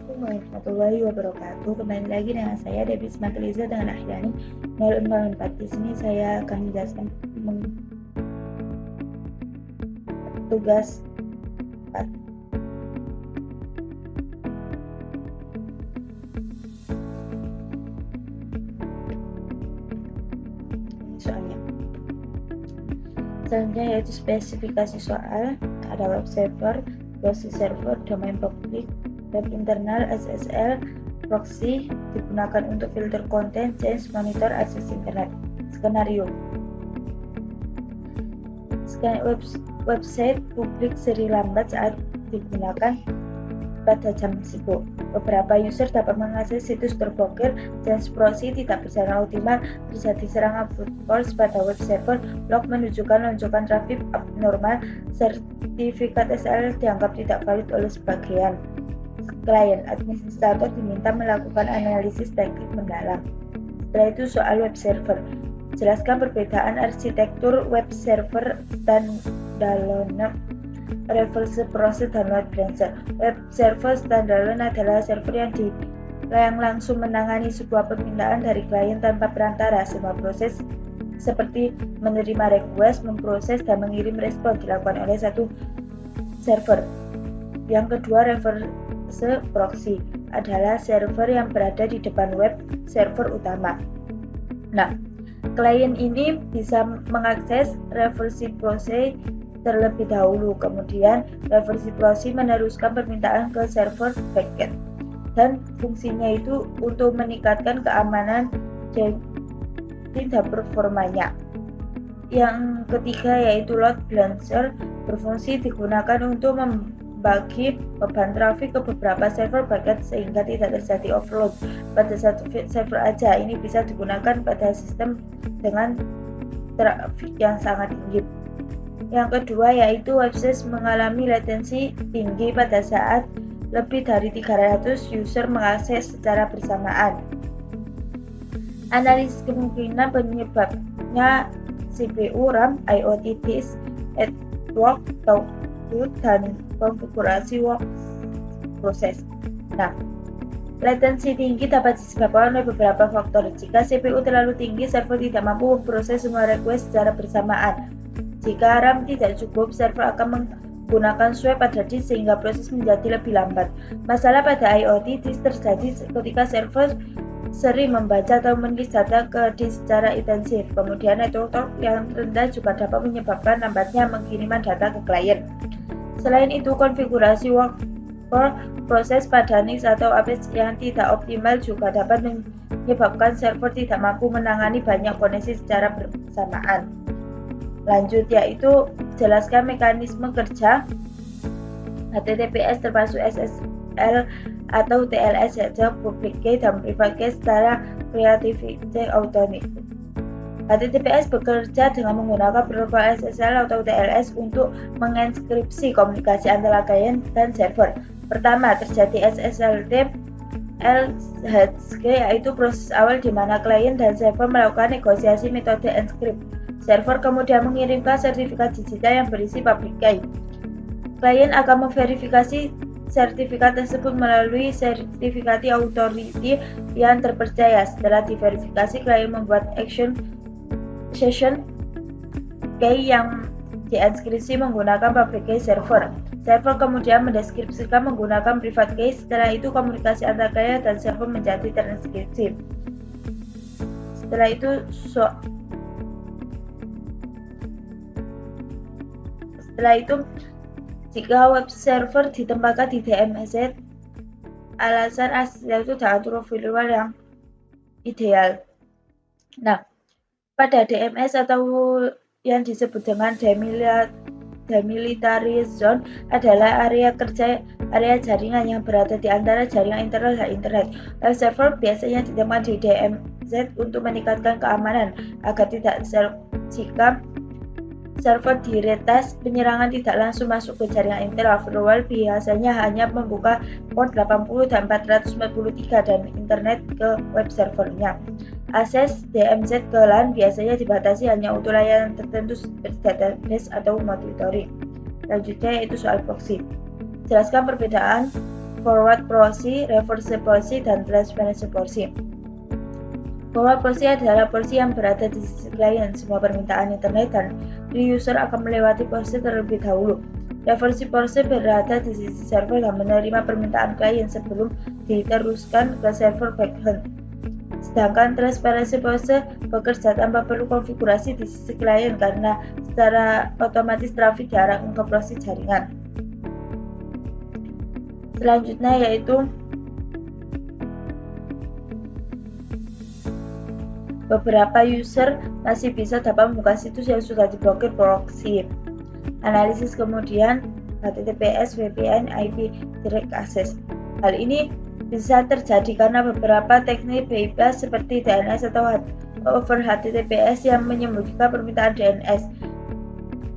Assalamualaikum warahmatullahi wabarakatuh. Kembali lagi dengan saya Debbie Smatiliza dengan Ahyani 004. Di sini saya akan menjelaskan tugas 4. Ini soalnya. Selanjutnya yaitu spesifikasi soal. Ada web server, proxy server, domain publik, web internal, SSL, proxy digunakan untuk filter konten, change, monitor, akses internet. Skenario. Website publik sering lambat saat digunakan pada jam sibuk. Beberapa user dapat mengakses situs berblokir, change proxy tidak berjalan optimal, terjadi serangan brute force pada web server, log menunjukkan lonjakan trafik abnormal, sertifikat SSL dianggap tidak valid oleh sebagian klien. Administrator diminta melakukan analisis teknik mendalam. Setelah itu soal web server. Jelaskan perbedaan arsitektur web server standalone, reverse process, dan load balancer. Web server standalone adalah server yang langsung menangani sebuah permintaan dari klien tanpa perantara. Semua proses seperti menerima request, memproses, dan mengirim respon dilakukan oleh satu server. Yang kedua, reverse proxy adalah server yang berada di depan web server utama. Nah, klien ini bisa mengakses reverse proxy terlebih dahulu, kemudian reverse proxy meneruskan permintaan ke server backend, dan fungsinya itu untuk meningkatkan keamanan dan performanya. Yang ketiga yaitu load balancer, berfungsi digunakan untuk membagi beban trafik ke beberapa server backend sehingga tidak terjadi overload pada satu server aja. Ini bisa digunakan pada sistem dengan trafik yang sangat tinggi. Yang kedua yaitu website mengalami latensi tinggi pada saat lebih dari 300 user mengakses secara bersamaan. Analisis kemungkinan penyebabnya CPU, RAM, IoT disk, network, throughput, dan konfigurasi work proses. Nah, latensi tinggi dapat disebabkan oleh beberapa faktor. Jika CPU terlalu tinggi, server tidak mampu memproses semua request secara bersamaan. Jika RAM tidak cukup, server akan menggunakan swap pada disk sehingga proses menjadi lebih lambat. Masalah pada IoT disk terjadi ketika server sering membaca atau menulis data ke disk secara intensif. Kemudian network yang rendah juga dapat menyebabkan lambatnya pengiriman data ke klien. Selain itu, konfigurasi workflow proses pada NIC atau APS yang tidak optimal juga dapat menyebabkan server tidak mampu menangani banyak koneksi secara bersamaan. Lanjut yaitu jelaskan mekanisme kerja HTTPS termasuk SSL atau TLS yaitu public key dan private key secara creativity autonomy. HTTPS bekerja dengan menggunakan protokol SSL atau TLS untuk mengenkripsi komunikasi antara klien dan server. Pertama, terjadi SSLT LHC yaitu proses awal di mana klien dan server melakukan negosiasi metode encrypt. Server kemudian mengirimkan sertifikat digital yang berisi public key. Klien akan memverifikasi sertifikat tersebut melalui sertifikasi authority yang terpercaya. Setelah diverifikasi, klien membuat session key yang dienkripsi menggunakan public key server. Server kemudian mendeskripsikan menggunakan private key. Setelah itu, komunikasi antara klien dan server menjadi terenkripsi. Setelah itu, jika web server ditempatkan di DMZ, alasan asli itu diatur firewall yang ideal. Nah, pada DMS atau yang disebut dengan demilitarized zone adalah area jaringan yang berada di antara jaringan internal dan internet. Web server biasanya ditempatkan di DMZ untuk meningkatkan keamanan agar jika server diretas, penyerangan tidak langsung masuk ke jaringan internal. Firewall biasanya hanya membuka port 80 dan 443 dan internet ke web servernya. Akses DMZ ke LAN biasanya dibatasi hanya untuk layanan tertentu seperti database atau monitoring. Selanjutnya yaitu soal proxy. Jelaskan perbedaan forward proxy, reverse proxy, dan transparency proxy. Forward proxy adalah proxy yang berada di sisi klien. Semua permintaan internet dan user akan melewati proxy terlebih dahulu. Reverse proxy berada di sisi server dan menerima permintaan klien sebelum diteruskan ke server backend. Sedangkan transparency proxy bekerja tanpa perlu konfigurasi di sisi klien karena secara otomatis trafik diarahkan ke proxy jaringan. Selanjutnya yaitu beberapa user masih bisa dapat membuka situs yang sudah diblokir proxy. Analisis kemudian HTTPS, VPN, IP Direct Access. Hal ini bisa terjadi karena beberapa teknik bypass seperti DNS atau over HTTPS yang menyembunyikan permintaan DNS.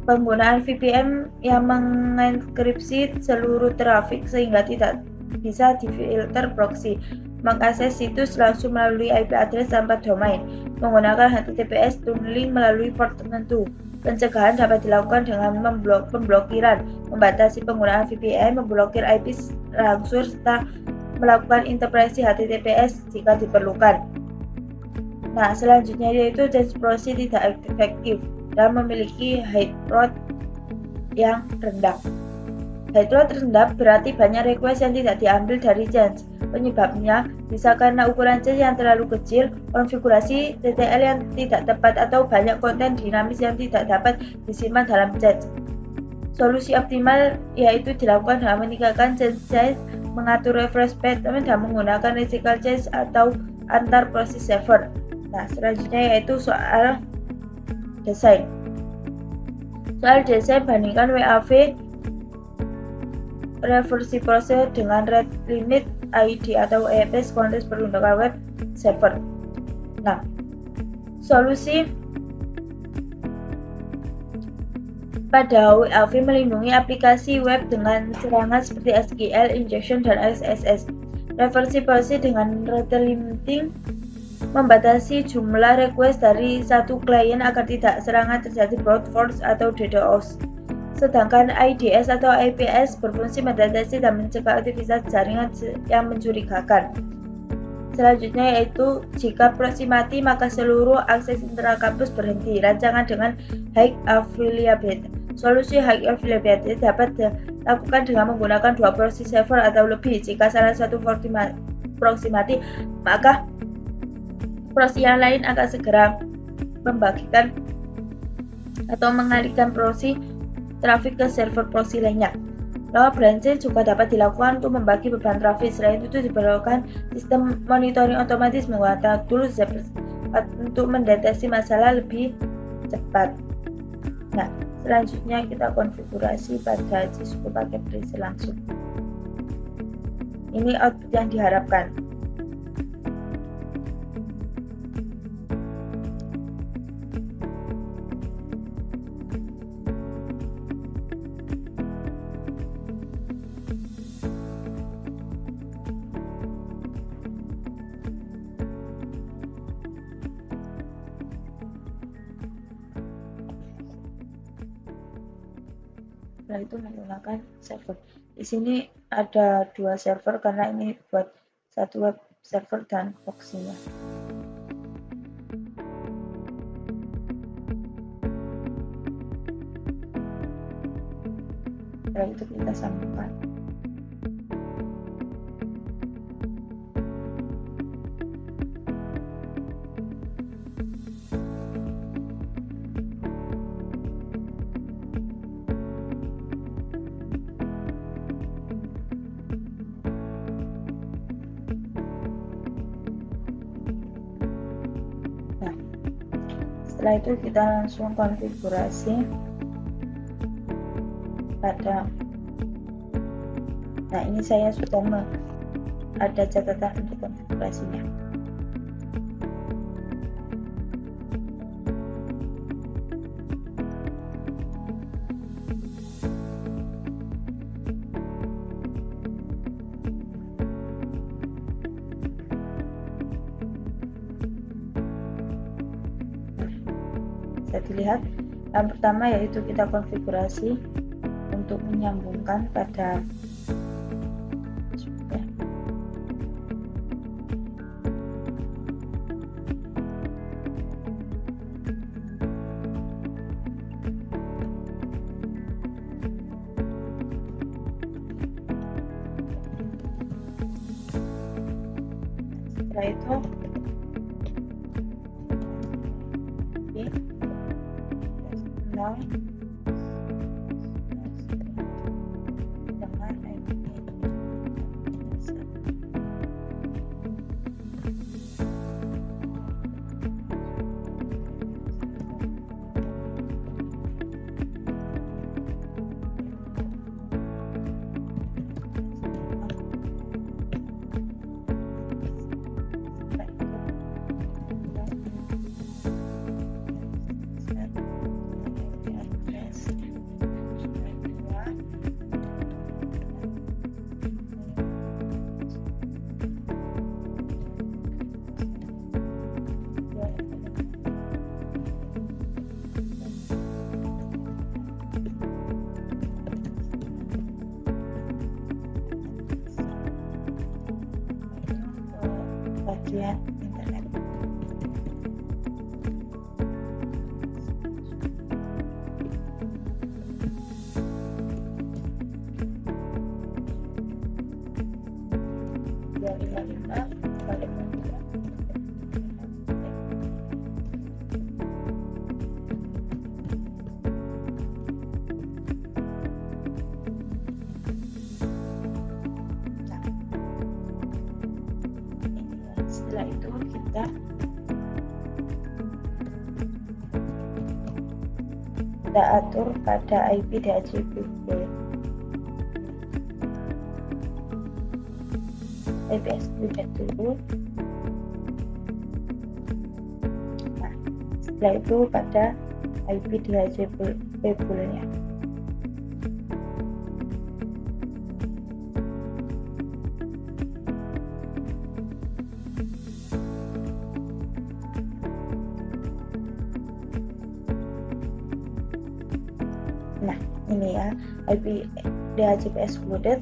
Penggunaan VPN yang mengenkripsi seluruh trafik sehingga tidak bisa difilter proxy. Mengakses situs langsung melalui IP address tanpa domain. Menggunakan HTTPS tunneling melalui port tertentu. Pencegahan dapat dilakukan dengan pemblokiran, membatasi penggunaan VPN, memblokir IP langsung, serta melakukan interpretasi HTTPS jika diperlukan. Nah, selanjutnya yaitu change proxy tidak efektif dan memiliki hit rate yang rendah. Hit rate rendah berarti banyak request yang tidak diambil dari change. Penyebabnya bisa karena ukuran change yang terlalu kecil, konfigurasi TTL yang tidak tepat, atau banyak konten dinamis yang tidak dapat disimpan dalam change. Solusi optimal yaitu dilakukan dengan meningkatkan change size, mengatur refresh pattern, dan menggunakan radical change atau antar proses server. Nah, selanjutnya yaitu soal desain. Soal desain, bandingkan WAV reverse proxy dengan rate limit ID atau EPS konteks peruntukan web server. Nah, solusi pada WAV melindungi aplikasi web dengan serangan seperti SQL injection dan XSS. Reverse proxy dengan rate limiting membatasi jumlah request dari satu klien agar tidak serangan terjadi brute force atau DDoS. Sedangkan IDS atau IPS berfungsi mendeteksi dan mencegah aktivitas jaringan yang mencurigakan. Selanjutnya yaitu jika proxy mati maka seluruh akses internal kampus berhenti. Rancangan dengan high availability. Solusi high availability dapat dilakukan dengan menggunakan dua proxy server atau lebih. Jika salah satu proxy mati, maka proxy yang lain akan segera membagikan atau mengalihkan proxy trafik ke server proxy lainnya. Load balancing juga dapat dilakukan untuk membagi beban trafik. Selain itu diperlukan sistem monitoring otomatis menggunakan tools untuk mendeteksi masalah lebih cepat. Nah, selanjutnya kita konfigurasi pada Cisco paket tracer langsung. Ini output yang diharapkan. Setelah itu menggunakan server. Di sini ada dua server karena ini buat satu web server dan proxy-nya. Setelah itu kita sambungkan. Setelah itu kita langsung konfigurasi pada, nah ini saya sudah ada catatan untuk konfigurasinya. Bisa dilihat, yang pertama yaitu kita konfigurasi untuk menyambungkan pada Setelah itu nol dengan IP bagian internet. Setelah itu kita atur pada IP DHCP IP excluded dulu. Nah, setelah itu pada IP DHCP poolnya. Nah, ini ya IP DHCP excluded.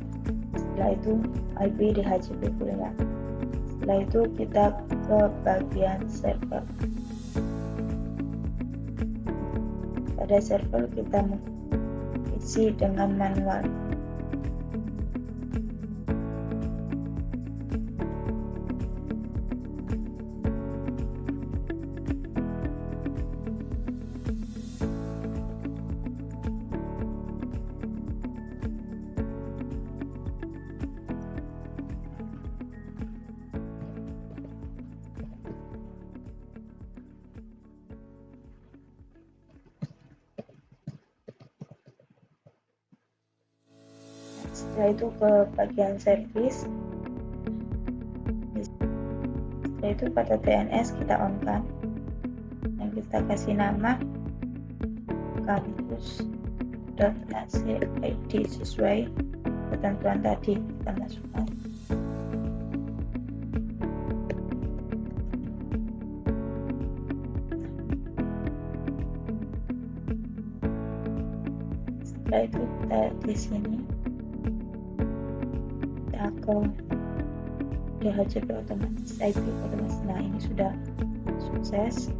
Setelah itu IP DHCP poolnya. Setelah itu kita ke bagian server. Pada server kita isi dengan manual. Setelah itu ke bagian service. Setelah itu pada DNS kita on kan, dan kita kasih nama kampus.ac.id sesuai ketentuan tadi kita masukkan. Setelah itu kita di sini ke DHCP otomatis, IP otomatis. Nah, ini sudah sukses.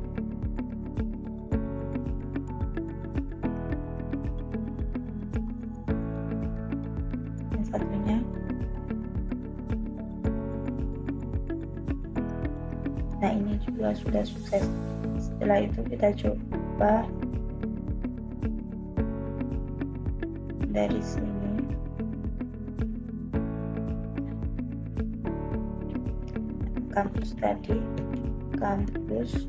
Yang satunya. Nah, ini juga sudah sukses. Setelah itu kita coba dari sini. Kampus tadi, kampus.ac.id.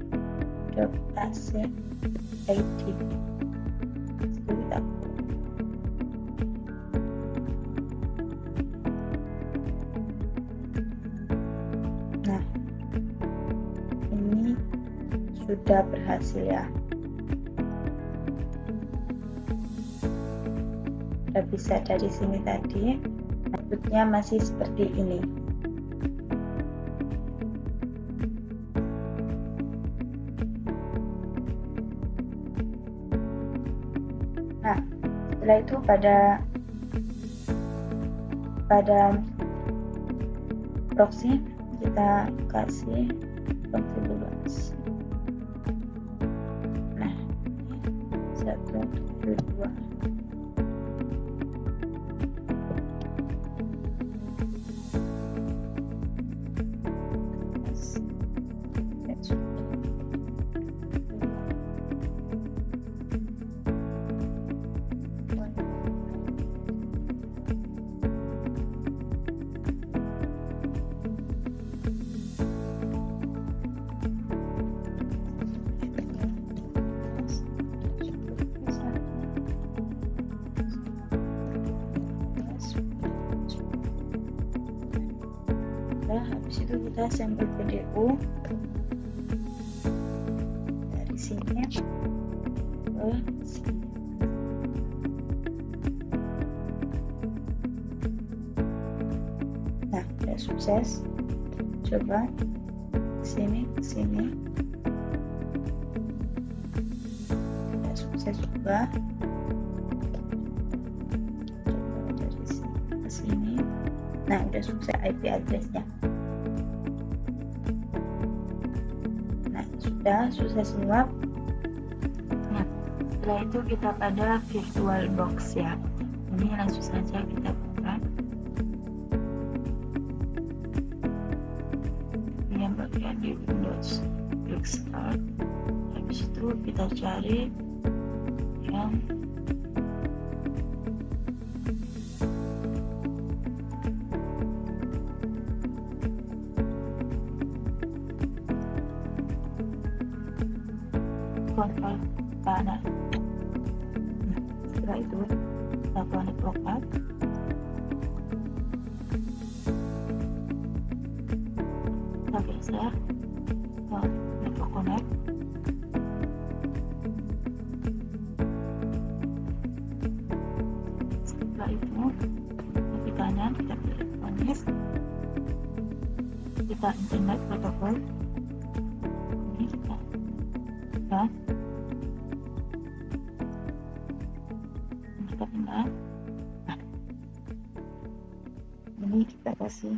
Nah, ini sudah berhasil ya. Sudah bisa dari sini tadi. Outputnya masih seperti ini. Nah, setelah itu pada proxy kita kasih konfigurasi. Nah, 172. habis itu kita sampel PDU dari sini ke sini. Nah, udah sukses. Coba sini udah sukses juga. Coba dari sini ke sini. Nah, udah sukses IP address-nya. Nah, sudah sukses semua. Nah, setelah itu kita pada VirtualBox ya. Ini langsung saja kita buka. Yang bagian di Windows, klik Start. Habis itu kita cari yang kontrol kanan. Nah, setelah itu kita connect login. Kita geser ke network connect. Setelah itu di kanan kita pilih elektronik, kita internet protokol. Ini kita dan kita pindah. Nah, ini kita kasih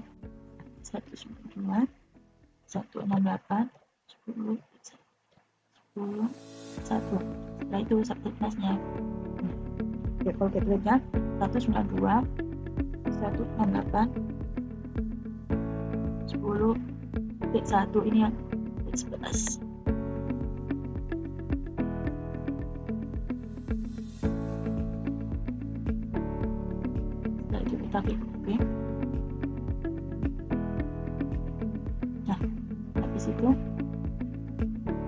192 168 10 1. Setelah itu subnetnya default gateway-nya 192 168 10.1. ini yang 11. Setelah itu kita klik OK. Nah, habis itu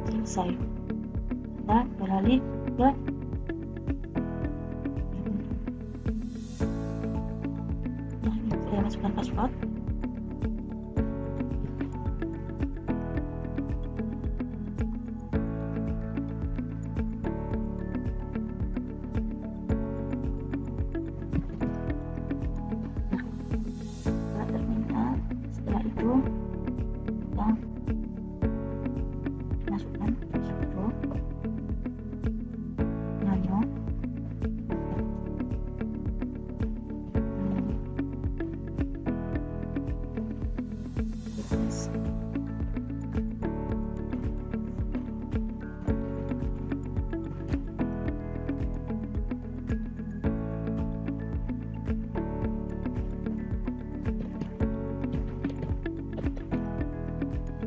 selesai. Kita beralih ke ini saya masukkan password. Nah, terminal. Setelah itu kita masukkan sudo nano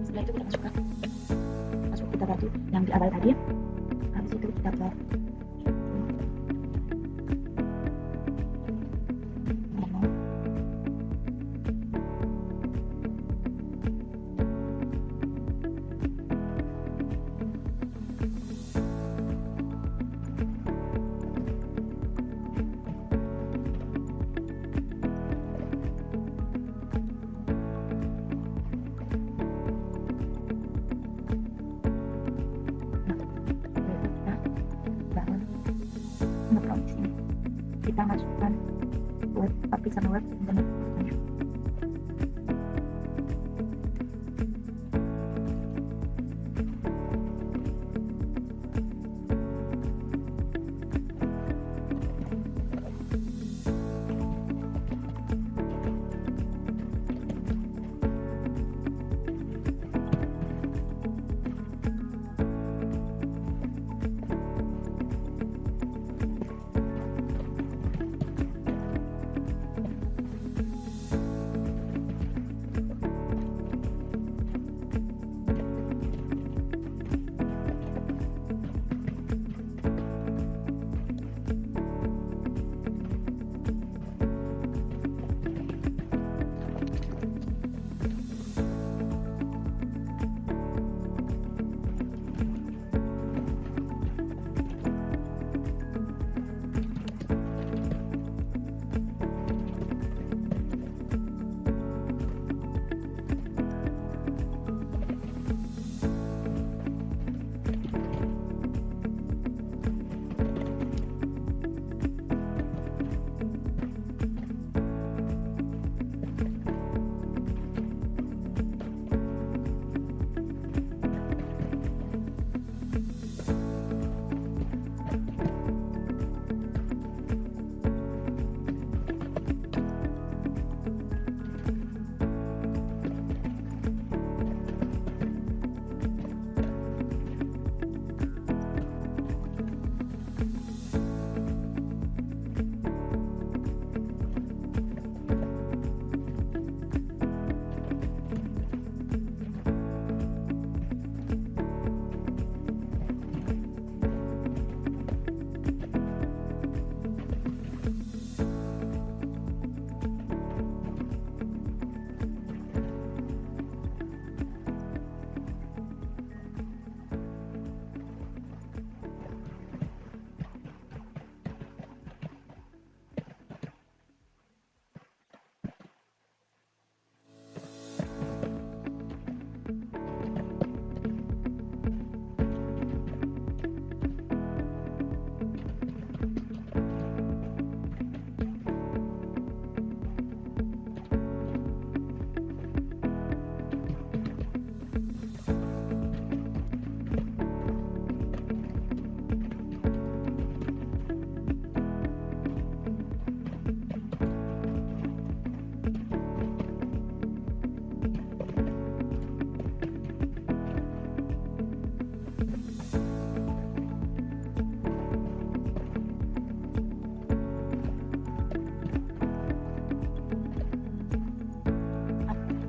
setelah itu kita masuk kita batu yang di awal tadi. Habis itu kita buat kita masukkan web tapi sama web internet.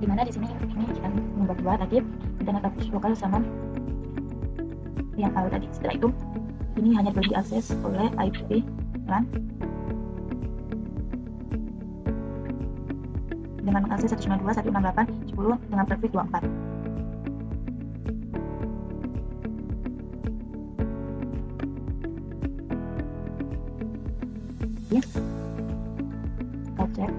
dimana di sini ini kita membuat lagi internet lokal sama yang awal tadi. Setelah itu ini hanya boleh diakses oleh IP LAN dengan mengakses 192.168.10 dengan traffic 24. Kita cek.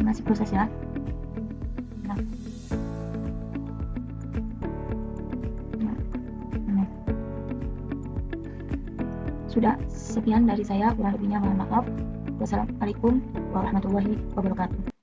Masih proses ya. Sudah sekian dari saya, kurang lebihnya mohon maaf. Wassalamualaikum warahmatullahi wabarakatuh.